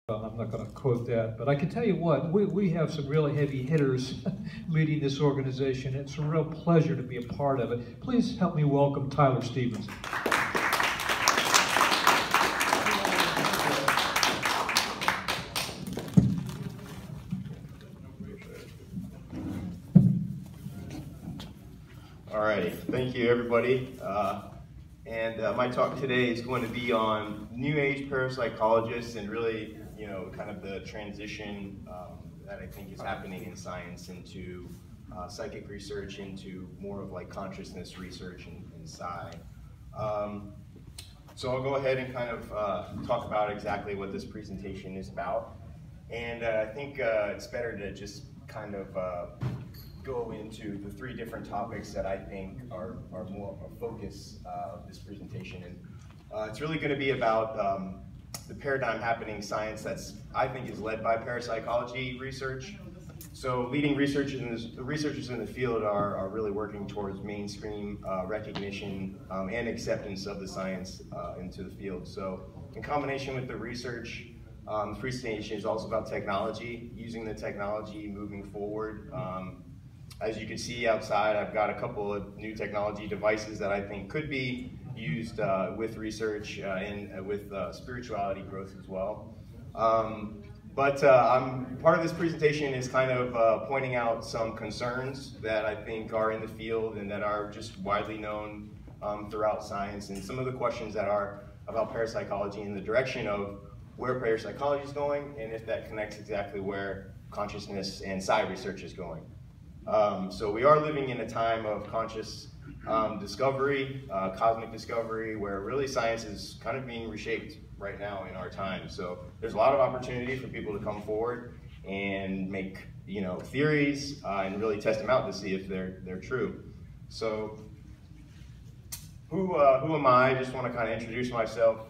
I'm not going to quote that, but I can tell you what, we have some really heavy hitters leading this organization. It's a real pleasure to be a part of it. Please help me welcome Tyler Stevens. All right, thank you everybody. My talk today is going to be on new age parapsychologists and really, kind of the transition that I think is happening in science into psychic research, into more of like consciousness research and psi. So I'll go ahead and kind of talk about exactly what this presentation is about. And I think it's better to just kind of go into the three different topics that I think are more of a focus of this presentation. And it's really going to be about the paradigm happening science that's, I think, is led by parapsychology research. So leading researchers in the field are really working towards mainstream recognition and acceptance of the science into the field. So in combination with the research, the presentation is also about technology, using the technology moving forward. As you can see outside, I've got a couple of new technology devices that I think could be used with research and with spirituality growth as well. But part of this presentation is kind of pointing out some concerns that I think are in the field and that are just widely known throughout science, and some of the questions that are about parapsychology in the direction of where parapsychology is going and if that connects exactly where consciousness and psi research is going. So we are living in a time of conscious discovery, cosmic discovery, where really science is kind of being reshaped right now in our time. So there's a lot of opportunity for people to come forward and make theories and really test them out to see if they're true. So who am I? I just want to kind of introduce myself.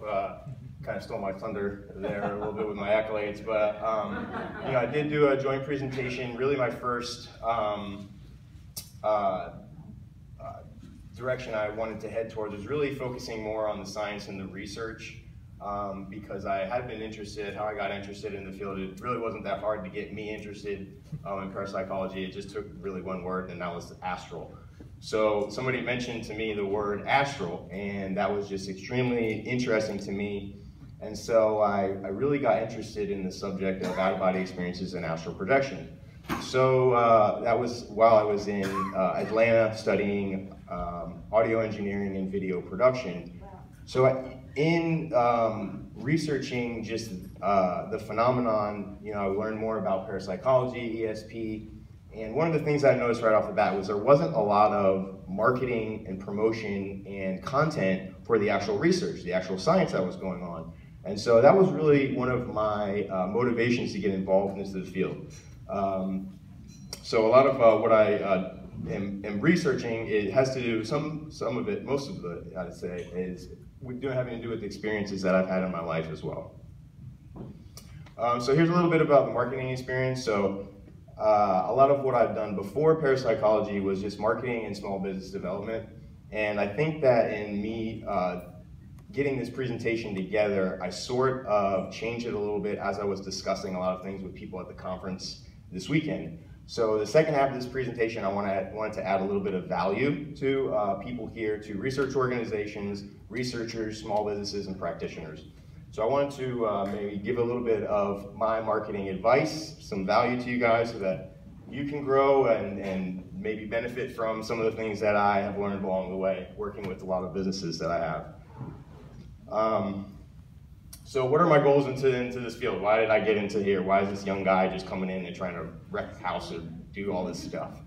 Kind of stole my thunder there a little bit with my accolades, but I did do a joint presentation. Really, my first direction I wanted to head towards was really focusing more on the science and the research, because I had been interested. How I got interested in the field, it really wasn't that hard to get me interested in parapsychology. It just took really one word, and that was astral. So somebody mentioned to me the word astral, and that was just extremely interesting to me. And so I really got interested in the subject of out-of-body experiences and astral projection. So that was while I was in Atlanta studying audio engineering and video production. So in researching just the phenomenon, I learned more about parapsychology, ESP, and one of the things I noticed right off the bat was there wasn't a lot of marketing and promotion and content for the actual research, the actual science that was going on. And so that was really one of my motivations to get involved into the field. So a lot of what I am researching, it has to do, some of it, most of it, I'd say, is having to do with experiences that I've had in my life as well. So here's a little bit about the marketing experience. So a lot of what I've done before parapsychology was just marketing and small business development. And I think that in me getting this presentation together, I sort of changed it a little bit as I was discussing a lot of things with people at the conference this weekend. So the second half of this presentation, I wanted to add a little bit of value to people here, to research organizations, researchers, small businesses, and practitioners. So I wanted to maybe give a little bit of my marketing advice, some value to you guys so that you can grow and maybe benefit from some of the things that I have learned along the way, working with a lot of businesses that I have. So what are my goals into this field? Why did I get into here? Why is this young guy just coming in and trying to wreck the house or do all this stuff?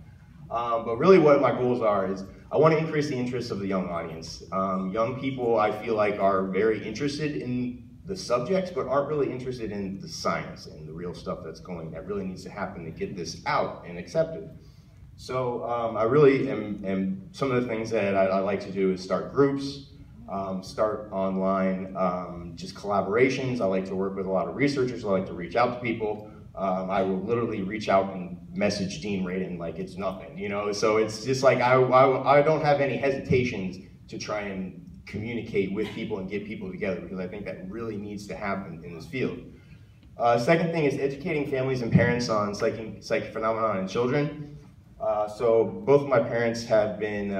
But really what my goals are is I want to increase the interest of the young audience. Young people, I feel like, are very interested in the subjects, but aren't really interested in the science and the real stuff that really needs to happen to get this out and accepted. So I really am some of the things that I like to do is start groups, start online, just collaborations. I like to work with a lot of researchers. I like to reach out to people. I will literally reach out and message Dean Radin like it's nothing, So it's just like I don't have any hesitations to try and communicate with people and get people together, because I think that really needs to happen in this field. Second thing is educating families and parents on psychic phenomenon in children. So both of my parents have been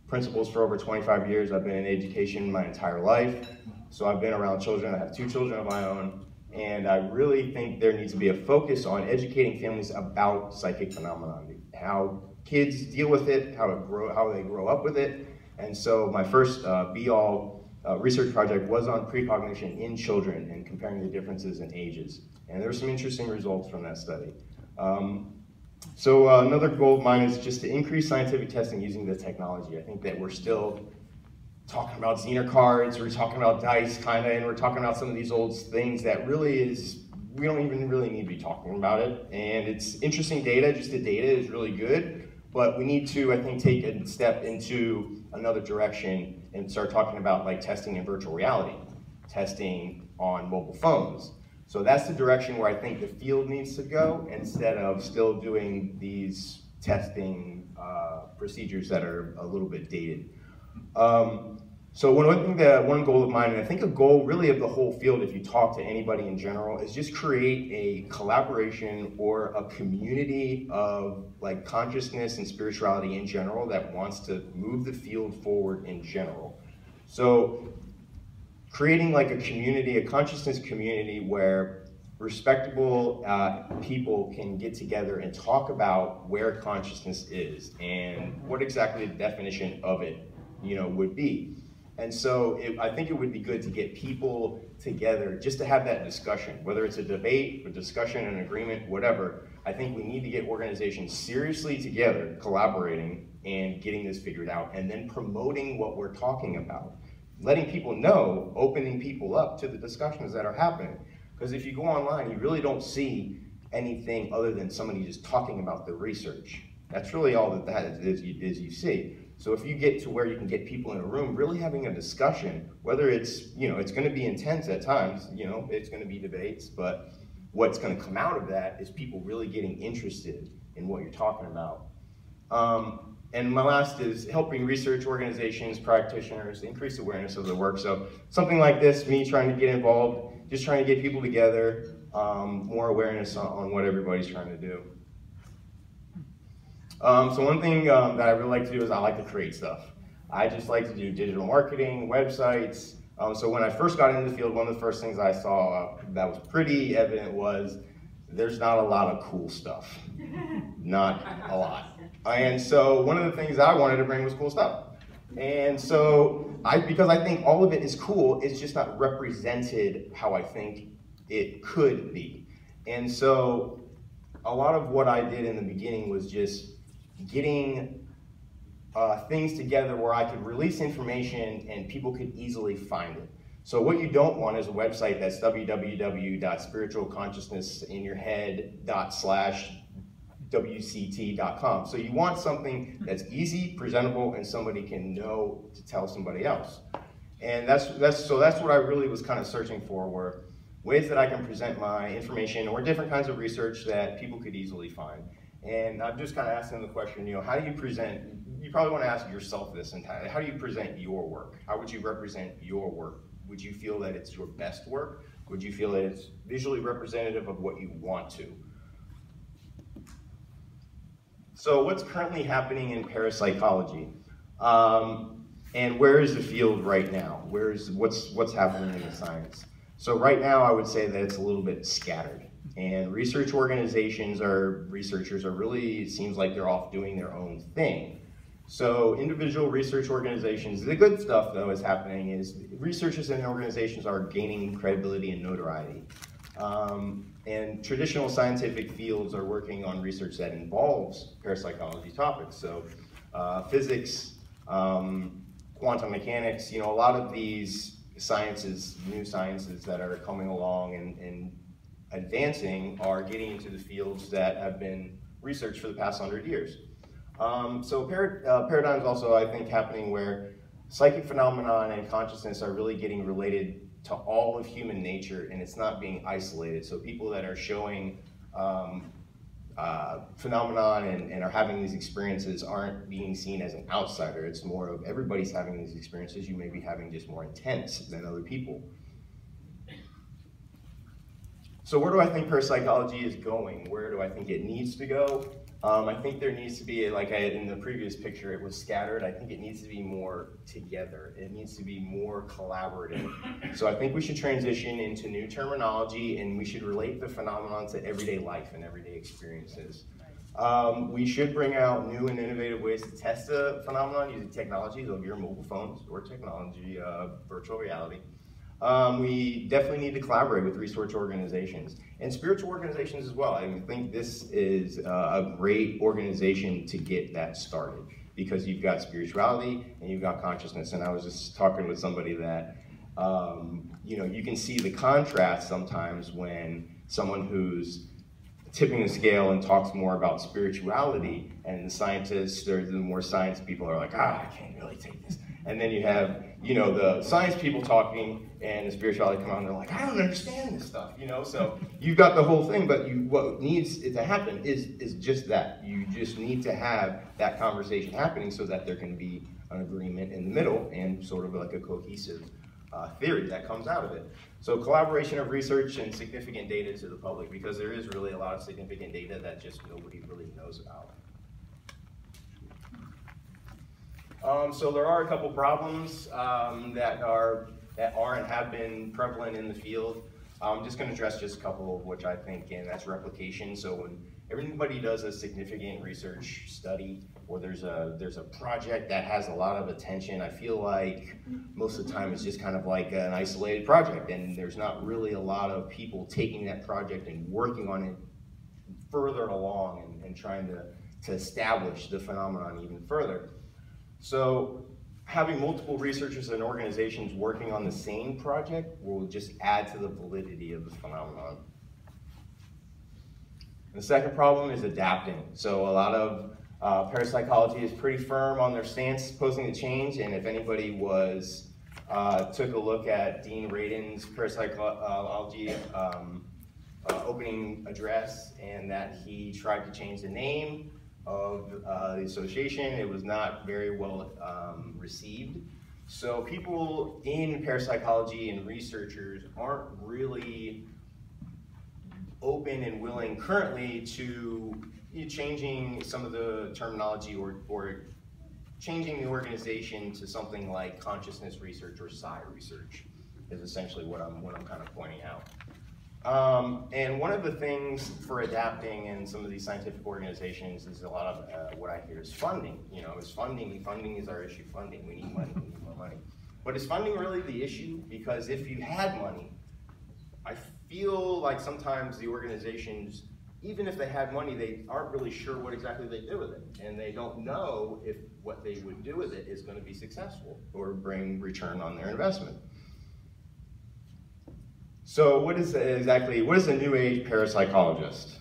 principals for over 25 years. I've been in education my entire life. So I've been around children. I have 2 children of my own. And I really think there needs to be a focus on educating families about psychic phenomenon, how kids deal with it, how they grow up with it. And so my first be-all research project was on precognition in children and comparing the differences in ages. And there were some interesting results from that study. So another goal of mine is just to increase scientific testing using the technology. I think that we're still talking about Zener cards, we're talking about dice kind of, and we're talking about some of these old things that really is, we don't even really need to be talking about it. And it's interesting data, just the data is really good, but we need to, I think, take a step into another direction and start talking about like testing in virtual reality, testing on mobile phones. So that's the direction where I think the field needs to go instead of still doing these testing procedures that are a little bit dated. So one goal of mine, and I think a goal really of the whole field, if you talk to anybody in general, is just create a collaboration or a community of like consciousness and spirituality in general that wants to move the field forward in general. So creating like a community, a consciousness community where respectable people can get together and talk about where consciousness is and what exactly the definition of it would be. And so I think it would be good to get people together just to have that discussion, whether it's a debate, a discussion, an agreement, whatever. I think we need to get organizations seriously together, collaborating and getting this figured out, and then promoting what we're talking about. Letting people know, opening people up to the discussions that are happening. Because if you go online, you really don't see anything other than somebody just talking about the research. That's really all that is you see. So if you get to where you can get people in a room really having a discussion, whether it's, it's going to be intense at times, it's going to be debates, but what's going to come out of that is people really getting interested in what you're talking about. And my last is helping research organizations, practitioners, increase awareness of their work. So something like this, me trying to get involved, just trying to get people together, more awareness on what everybody's trying to do. So one thing that I really like to do is I like to create stuff. I just like to do digital marketing, websites. So when I first got into the field, one of the first things I saw that was pretty evident was there's not a lot of cool stuff. Not a lot. And so one of the things I wanted to bring was cool stuff. And so because I think all of it is cool, it's just not represented how I think it could be. And so a lot of what I did in the beginning was just getting things together where I could release information and people could easily find it. So what you don't want is a website that's www.spiritualconsciousness/WCT.com. So you want something that's easy, presentable, and somebody can know to tell somebody else. And that's what I really was kind of searching for, were ways that I can present my information or different kinds of research that people could easily find. And I'm just kind of asking the question, how do you present, you probably want to ask yourself this, and how do you present your work? How would you represent your work? Would you feel that it's your best work? Would you feel that it's visually representative of what you want to? So what's currently happening in parapsychology? And where is the field right now? What's happening in the science? So right now I would say that it's a little bit scattered. And research organizations or researchers are really, it seems like they're off doing their own thing. So individual research organizations, the good stuff though is happening is researchers and organizations are gaining credibility and notoriety. And traditional scientific fields are working on research that involves parapsychology topics. So physics, quantum mechanics, a lot of these sciences, new sciences that are coming along and advancing are getting into the fields that have been researched for the past 100 years. So paradigms also, I think, happening where psychic phenomenon and consciousness are really getting related to all of human nature, and it's not being isolated. So people that are showing phenomenon and are having these experiences aren't being seen as an outsider. It's more of everybody's having these experiences. You may be having just more intense than other people. So where do I think parapsychology is going? Where do I think it needs to go? I think there needs to be, like I had in the previous picture, it was scattered. I think it needs to be more together. It needs to be more collaborative. So I think we should transition into new terminology, and we should relate the phenomenon to everyday life and everyday experiences. We should bring out new and innovative ways to test the phenomenon using technologies of your mobile phones or technology, virtual reality. We definitely need to collaborate with research organizations and spiritual organizations as well. I think this is a great organization to get that started because you've got spirituality and you've got consciousness. And I was just talking with somebody that, you know, you can see the contrast sometimes when someone who's tipping the scale and talks more about spirituality, and the scientists or the more science people are like, I can't really take this. And then you have, you know, the science people talking and the spirituality come out and they're like, I don't understand this stuff, you know? So you've got the whole thing, but what needs to happen is just that. You just need to have that conversation happening so that there can be an agreement in the middle and sort of like a cohesive theory that comes out of it. So collaboration of research and significant data to the public, because there is really a lot of significant data that just nobody really knows about. So there are a couple problems that are and have been prevalent in the field. I'm just going to address just a couple of which I think, and that's replication. So when everybody does a significant research study, or there's a project that has a lot of attention, I feel like most of the time it's just kind of like an isolated project, and there's not really a lot of people taking that project and working on it further along and trying to establish the phenomenon even further. So having multiple researchers and organizations working on the same project will just add to the validity of the phenomenon. The second problem is adapting. So a lot of parapsychology is pretty firm on their stance opposing the change, and if anybody took a look at Dean Radin's parapsychology opening address, and that he tried to change the name of the association, it was not very well received. So people in parapsychology and researchers aren't really open and willing currently to changing some of the terminology or changing the organization to something like consciousness research or psi research is essentially what I'm kind of pointing out. And one of the things for adapting in some of these scientific organizations is a lot of what I hear is funding. You know, funding is our issue. Funding, we need money, we need more money. But is funding really the issue? Because if you had money, I feel like sometimes the organizations, even if they had money, they aren't really sure what exactly they do with it. And they don't know if what they would do with it is going to be successful or bring return on their investment. So what is a new age parapsychologist?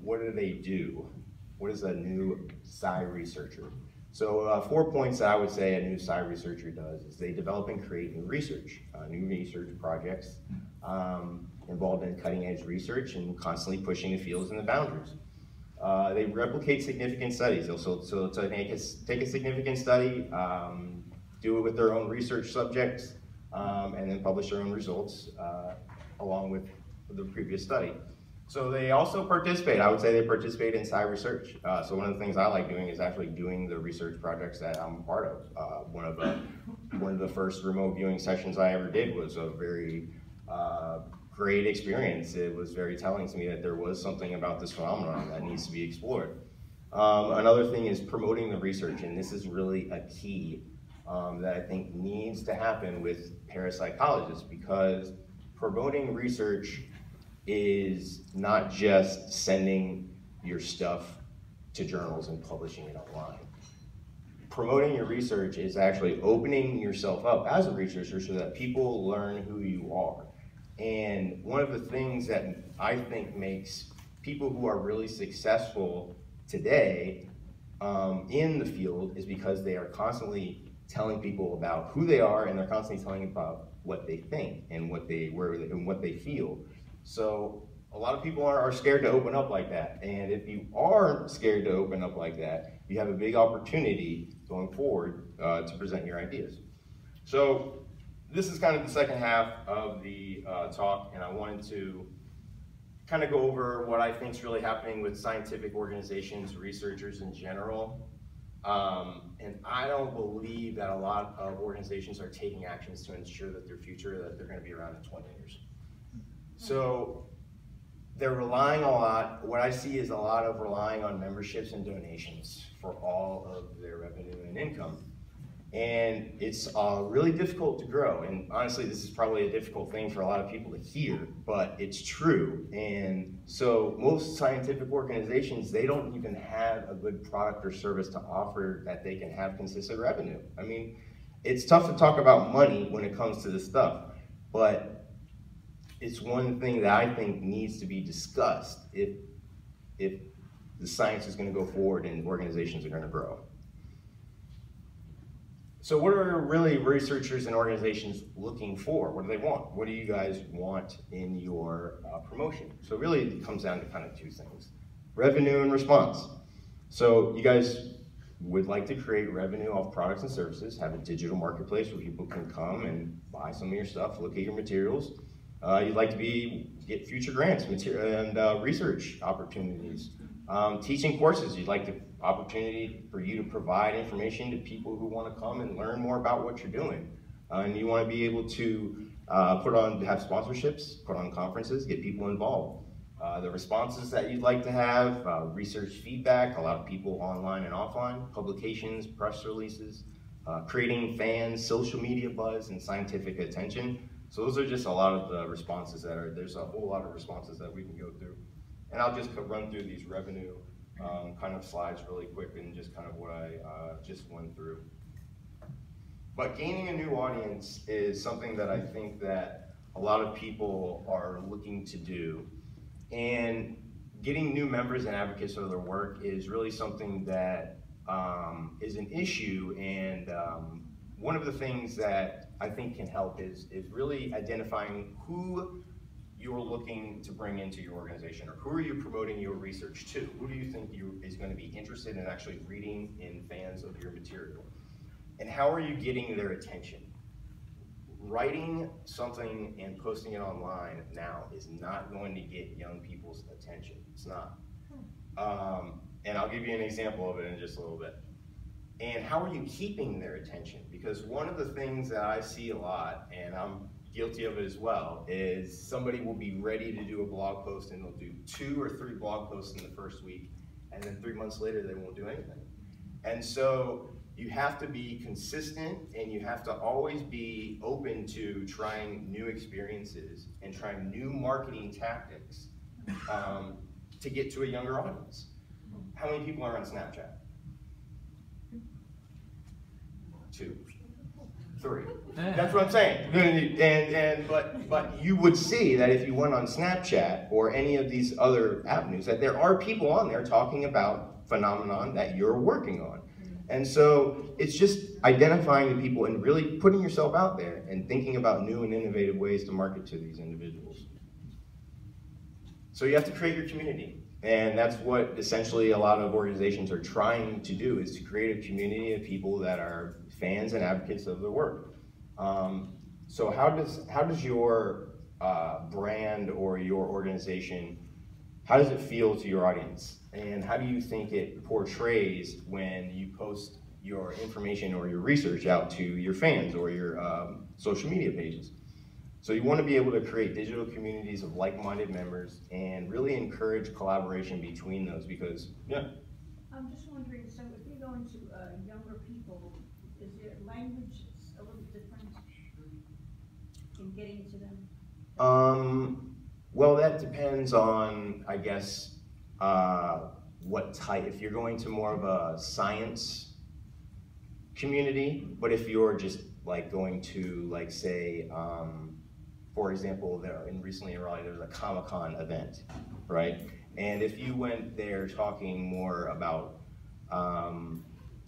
What do they do? What is a new psi researcher? So 4 points that I would say a new psi researcher does is they develop and create new research projects involved in cutting edge research and constantly pushing the fields and the boundaries. They replicate significant studies. So take a significant study, do it with their own research subjects, and then publish their own results along with the previous study. So they also participate. I would say they participate in psi research. So one of the things I like doing is actually doing the research projects that I'm a part of. One of the first remote viewing sessions I ever did was a very great experience. It was very telling to me that there was something about this phenomenon that needs to be explored. Another thing is promoting the research, and this is really a key that I think needs to happen with parapsychologists, because promoting research is not just sending your stuff to journals and publishing it online. Promoting your research is actually opening yourself up as a researcher so that people learn who you are. And one of the things that I think makes people who are really successful today in the field is because they are constantly telling people about who they are, and they're constantly telling about what they think and what they feel. So a lot of people are scared to open up like that. And if you are scared to open up like that, you have a big opportunity going forward to present your ideas. So this is kind of the second half of the talk, and I wanted to kind of go over what I think is really happening with scientific organizations, researchers in general. And I don't believe that a lot of organizations are taking actions to ensure that their future, that they're going to be around in 20 years. So they're relying a lot, what I see is a lot of relying on memberships and donations for all of their revenue and income. And it's really difficult to grow. And honestly, this is probably a difficult thing for a lot of people to hear, but it's true. And so most scientific organizations, they don't even have a good product or service to offer that they can have consistent revenue. I mean, it's tough to talk about money when it comes to this stuff, but it's one thing that I think needs to be discussed if the science is going to go forward and organizations are going to grow. So what are really researchers and organizations looking for? What do they want? What do you guys want in your promotion? So really it comes down to kind of two things: revenue and response. So you guys would like to create revenue off products and services, have a digital marketplace where people can come and buy some of your stuff, look at your materials. You'd like to get future grants and research opportunities. Teaching courses, you'd like the opportunity for you to provide information to people who want to come and learn more about what you're doing. And you want to be able to have sponsorships, put on conferences, get people involved. The responses that you'd like to have, research feedback, a lot of people online and offline, publications, press releases, creating fans, social media buzz, and scientific attention. So those are just a lot of the responses there's a whole lot of responses that we can go through. And I'll just run through these revenue kind of slides really quick and just kind of what I just went through. But gaining a new audience is something that I think that a lot of people are looking to do. And getting new members and advocates of their work is really something that is an issue. And one of the things that I think can help is really identifying who you're looking to bring into your organization, or who are you promoting your research to? Who do you think is going to be interested in actually reading and fans of your material? And how are you getting their attention? Writing something and posting it online now is not going to get young people's attention. It's not. And I'll give you an example of it in just a little bit. And how are you keeping their attention? Because one of the things that I see a lot, and I'm guilty of it as well, is somebody will be ready to do a blog post and they'll do 2 or 3 blog posts in the first week, and then 3 months later they won't do anything. And so you have to be consistent, and you have to always be open to trying new experiences and trying new marketing tactics to get to a younger audience. How many people are on Snapchat? 2. 3. That's what I'm saying. But you would see that if you went on Snapchat or any of these other avenues, that there are people on there talking about phenomenon that you're working on. And so it's just identifying the people and really putting yourself out there and thinking about new and innovative ways to market to these individuals. So you have to create your community. And that's what essentially a lot of organizations are trying to do, is to create a community of people that are fans and advocates of their work. So how does your brand or your organization, how does it feel to your audience? And how do you think it portrays when you post your information or your research out to your fans or your social media pages? So you want to be able to create digital communities of like-minded members and really encourage collaboration between those, because, yeah. I'm just wondering, so if you're going to younger people, is their language a little different in getting to them? Well, that depends on, I guess, what type. If you're going to more of a science community, but if you're just like going to, like, say, for example, recently in Raleigh, there was a Comic-Con event, right? And if you went there talking more about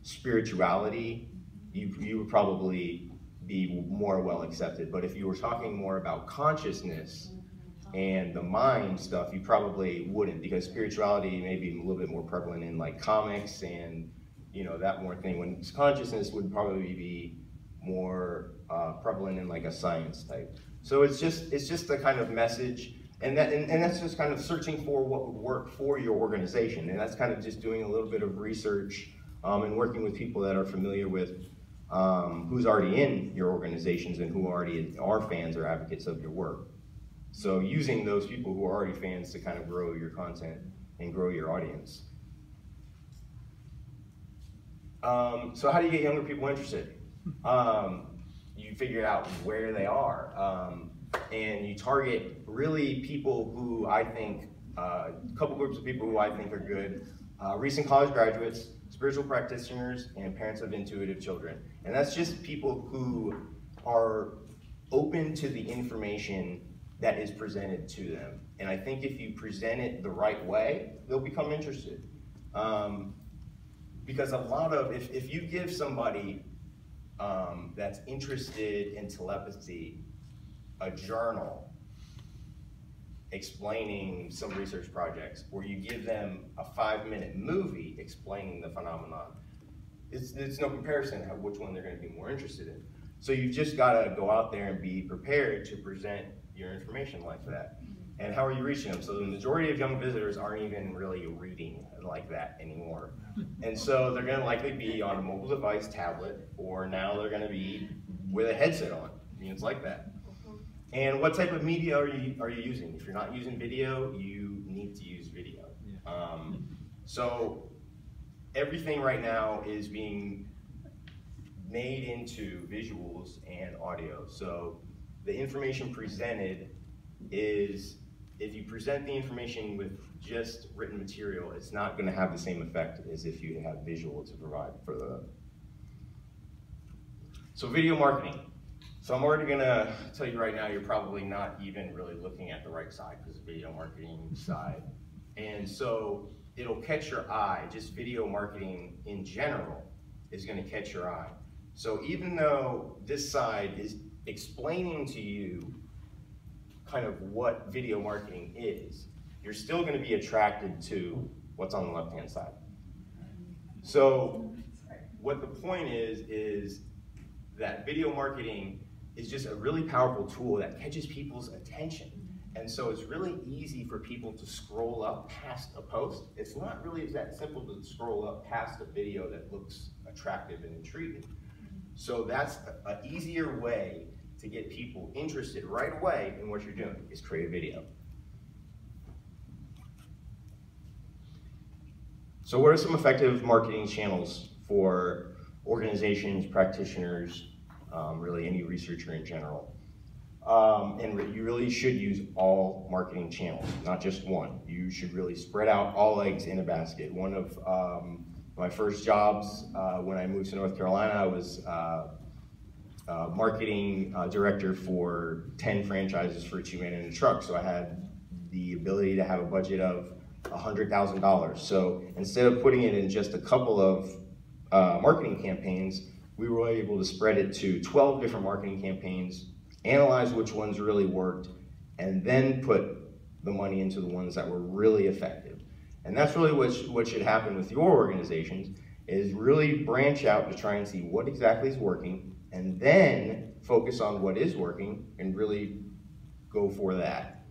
spirituality, you would probably be more well accepted. But if you were talking more about consciousness and the mind stuff, you probably wouldn't, because spirituality may be a little bit more prevalent in like comics and, you know, that more thing, when consciousness would probably be more prevalent in like a science type. So it's just the kind of message And that's just kind of searching for what would work for your organization. And that's kind of just doing a little bit of research and working with people that are familiar with who's already in your organizations and who already are fans or advocates of your work. So using those people who are already fans to kind of grow your content and grow your audience. So how do you get younger people interested? You figure out where they are. And you target really people who I think, a couple groups of people who I think are good. Recent college graduates, spiritual practitioners, and parents of intuitive children. And that's just people who are open to the information that is presented to them. And I think if you present it the right way, they'll become interested. Because a lot of, if you give somebody that's interested in telepathy a journal explaining some research projects, or you give them a 5-minute movie explaining the phenomenon, it's no comparison to which one they're going to be more interested in. So you've just got to go out there and be prepared to present your information like that. And how are you reaching them? So the majority of young visitors aren't even really reading like that anymore. And so they're going to likely be on a mobile device, tablet, or now they're going to be with a headset on. I mean, it's like that. And what type of media are you using? If you're not using video, you need to use video. So everything right now is being made into visuals and audio. So the information presented is, if you present the information with just written material, it's not going to have the same effect as if you have visual to provide for the. So video marketing. So I'm already going to tell you right now, you're probably not even really looking at the right side, because the video marketing side. And so it'll catch your eye. Just video marketing in general is going to catch your eye. So even though this side is explaining to you kind of what video marketing is, you're still going to be attracted to what's on the left-hand side. So what the point is that video marketing is just a really powerful tool that catches people's attention. And so it's really easy for people to scroll up past a post. It's not really that simple to scroll up past a video that looks attractive and intriguing. So that's an easier way to get people interested right away in what you're doing, is create a video. So what are some effective marketing channels for organizations, practitioners, really any researcher in general? And you really should use all marketing channels, not just one. You should really spread out all eggs in a basket. One of my first jobs when I moved to North Carolina, I was marketing director for 10 franchises for 2 Men and a Truck. So I had the ability to have a budget of $100,000. So instead of putting it in just a couple of marketing campaigns, we were able to spread it to 12 different marketing campaigns, analyze which ones really worked, and then put the money into the ones that were really effective. And that's really what should happen with your organizations, is really branch out to try and see what exactly is working, and then focus on what is working and really go for that.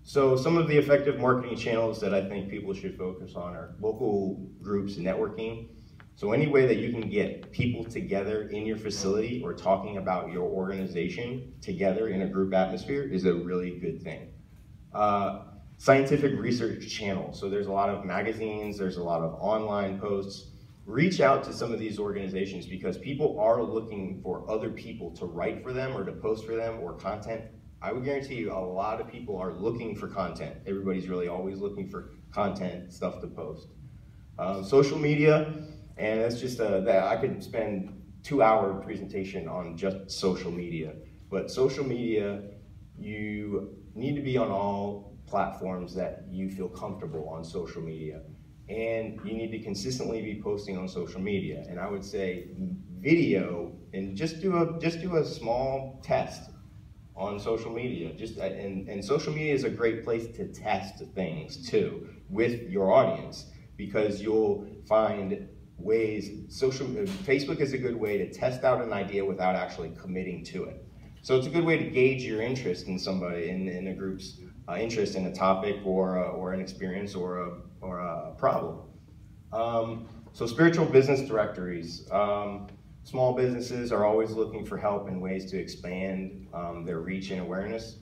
So some of the effective marketing channels that I think people should focus on are local groups and networking. So any way that you can get people together in your facility or talking about your organization together in a group atmosphere is a really good thing. Scientific research channels. So there's a lot of magazines, there's a lot of online posts. Reach out to some of these organizations, because people are looking for other people to write for them or to post for them or content. I would guarantee you a lot of people are looking for content. Everybody's really always looking for content, stuff to post. Social media. And that's just I could spend 2-hour presentation on just social media. But social media, you need to be on all platforms that you feel comfortable on social media. And you need to consistently be posting on social media. And I would say video, and just do a small test on social media. And social media is a great place to test things too with your audience, because you'll find ways. Facebook is a good way to test out an idea without actually committing to it. So it's a good way to gauge your interest in somebody, in a group's interest in a topic or an experience or a problem. So spiritual business directories. Small businesses are always looking for help and ways to expand their reach and awareness.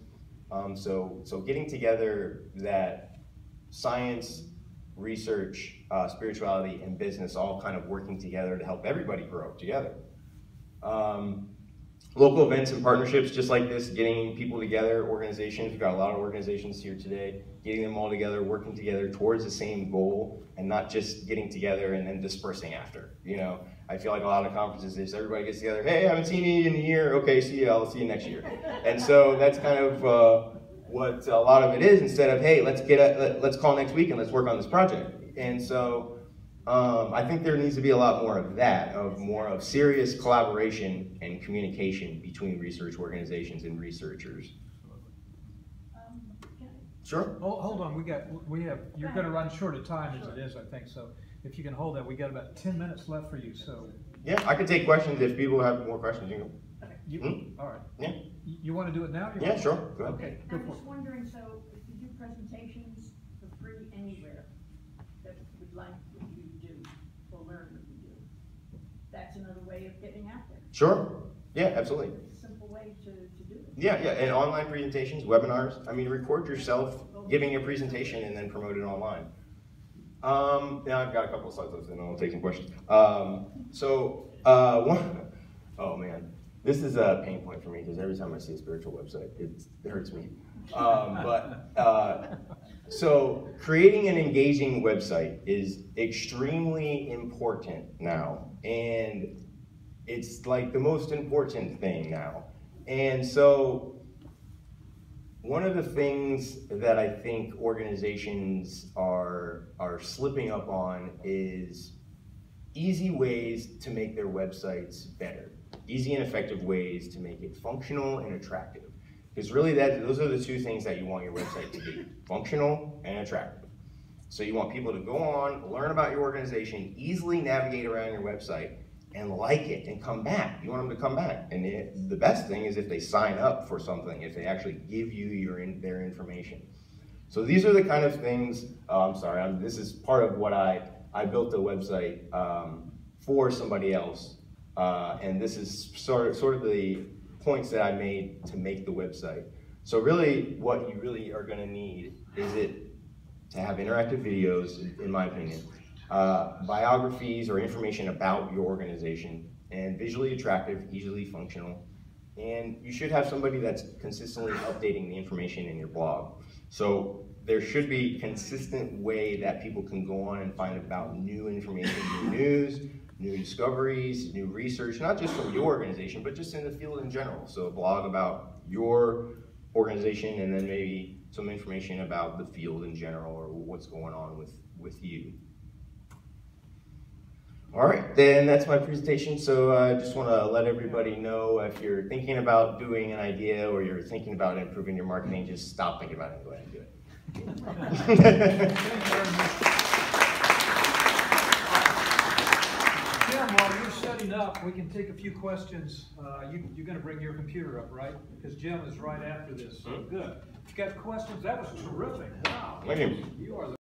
So getting together that science, research, spirituality, and business all kind of working together to help everybody grow together. Local events and partnerships just like this, getting people together, organizations, we've got a lot of organizations here today, getting them all together, working together towards the same goal, and not just getting together and then dispersing after. You know, I feel like a lot of conferences is everybody gets together, hey, I haven't seen you in a year, okay, see you, I'll see you next year. And so that's kind of what a lot of it is, instead of, hey, let's call next week and let's work on this project. And so I think there needs to be a lot more of that, more of serious collaboration and communication between research organizations and researchers. Sure. Hold on, you're going to run short of time as it is, I think. So if you can hold that, we got about 10 minutes left for you. So yeah, I can take questions if people have more questions. You know. All right. Yeah. You want to do it now? Yeah, sure. Go ahead. Okay. I'm just wondering, so if you do presentations for free anywhere that would like what you do or learn what you do, that's another way of getting out there. Sure. Yeah, absolutely. It's a simple way to do it. Yeah, and online presentations, webinars. I mean, record yourself giving a presentation and then promote it online. Now I've got a couple of slides left and I'll take some questions. Oh man, this is a pain point for me because every time I see a spiritual website, it hurts me. So creating an engaging website is extremely important now, and it's like the most important thing now. And so one of the things that I think organizations are slipping up on is easy ways to make their websites better. Easy and effective ways to make it functional and attractive. Because really those are the two things that you want your website to be, functional and attractive. So you want people to go on, learn about your organization, easily navigate around your website, and like it and come back. You want them to come back. And the best thing is if they sign up for something, if they actually give you their information. So these are the kind of things, this is part of what I built a website for somebody else. And this is sort of the points that I made to make the website. So really what you really are gonna need is it to have interactive videos, in my opinion, biographies or information about your organization, and visually attractive, easily functional. And you should have somebody that's consistently updating the information in your blog. So there should be a consistent way that people can go on and find about new information, new news, new discoveries, new research, not just from your organization, but just in the field in general. So a blog about your organization and then maybe some information about the field in general or what's going on with you. All right, then that's my presentation. So I just want to let everybody know if you're thinking about doing an idea or you're thinking about improving your marketing, just stop thinking about it and go ahead and do it. Jim, while you're setting up, we can take a few questions. You're going to bring your computer up, right? Because Jim is right after this. So good. If you got questions, that was terrific. Wow. Thank you. You are the